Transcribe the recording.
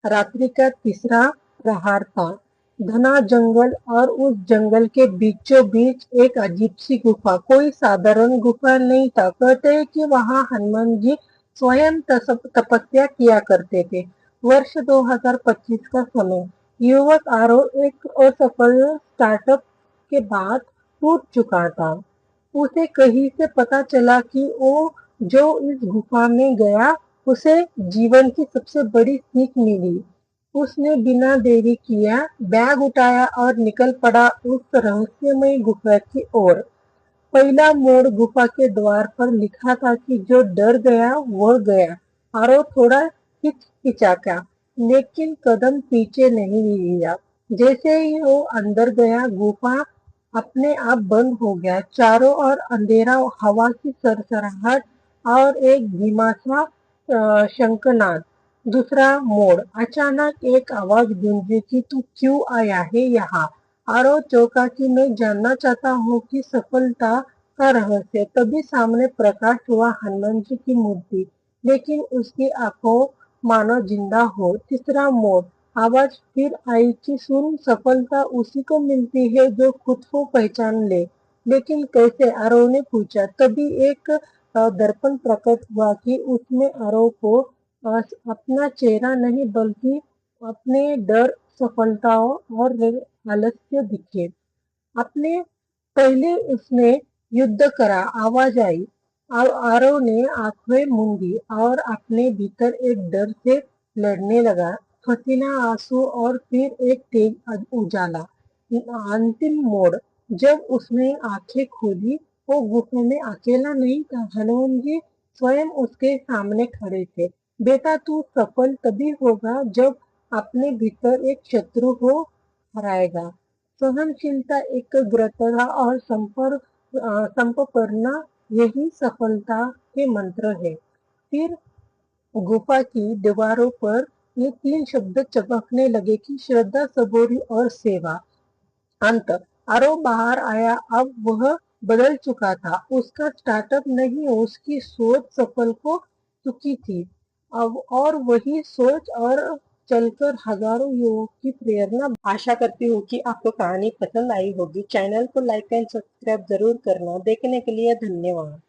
रात्रि का तीसरा प्रहार था। घना जंगल और उस जंगल के बीचों बीच एक अजीब सी गुफा। कोई साधारण गुफा नहीं था। कहते हैं कि वहां हनुमान जी स्वयं तपस्या किया करते थे। वर्ष 2025 का समय। युवक आरोह एक असफल स्टार्टअप के बाद टूट चुका था। उसे कहीं से पता चला कि वो जो इस गुफा में गया उसे जीवन की सबसे बड़ी सीख मिली। उसने बिना देरी किया बैग उठाया और निकल पड़ा उस रहस्यमय गुफा की ओर। पहला मोड़ गुफा के द्वार पर लिखा था कि जो डर गया वह गया। आरो थोड़ा हिचकिचाया लेकिन कदम पीछे नहीं लिया। जैसे ही वो अंदर गया गुफा अपने आप बंद हो गया। चारों ओर अंधेरा, हवा की सरसराहट और एक धीमा सा शंखनाद। दूसरा मोड़। अचानक एक आवाज गूंजी कि तू क्यों आया है यहाँ। आरो चौंका कि मैं जानना चाहता हूँ कि सफलता का रहस्य। तभी सामने प्रकाश हुआ हनुमान जी की मूर्ति, लेकिन उसकी आंखों मानो जिंदा हो। तीसरा मोड़। आवाज फिर आई कि सुन, सफलता उसी को मिलती है जो खुद को पहचान ले। लेकिन कैसे, आरव ने पूछा। तभी एक दर्पण प्रकट हुआ कि उसमें आरव को अपना चेहरा नहीं बल्कि अपने डर, सफलताओं और आलस्य दिखे। अपने पहले उसने युद्ध करा। आवाज आई। आरव ने आंखें मूंदी और अपने भीतर एक डर से लड़ने लगा। पसीना, आंसू और फिर एक तेज उजाला। अंतिम मोड़। जब उसने आंखें खोली वो गुफा में अकेला नहीं था। हनुमान जी स्वयं उसके सामने खड़े थे। बेटा, तू सफल तभी होगा जब अपने भीतर एक शत्रु को हराएगा। सहनशीलता, एकाग्रता और संपन्नता यही सफलता के मंत्र है। फिर गुफा की दीवारों पर ये तीन शब्द चमकने लगे कि श्रद्धा, सबूरी और सेवा। अंत। आरव बाहर आया। अब वह बदल चुका था। उसका स्टार्टअप नहीं, उसकी सोच सफल को चुकी थी। अब और वही सोच और चलकर हजारों युवाओं की प्रेरणा। आशा करती हूँ कि आपको कहानी पसंद आई होगी। चैनल को लाइक एंड सब्सक्राइब जरूर करना। देखने के लिए धन्यवाद।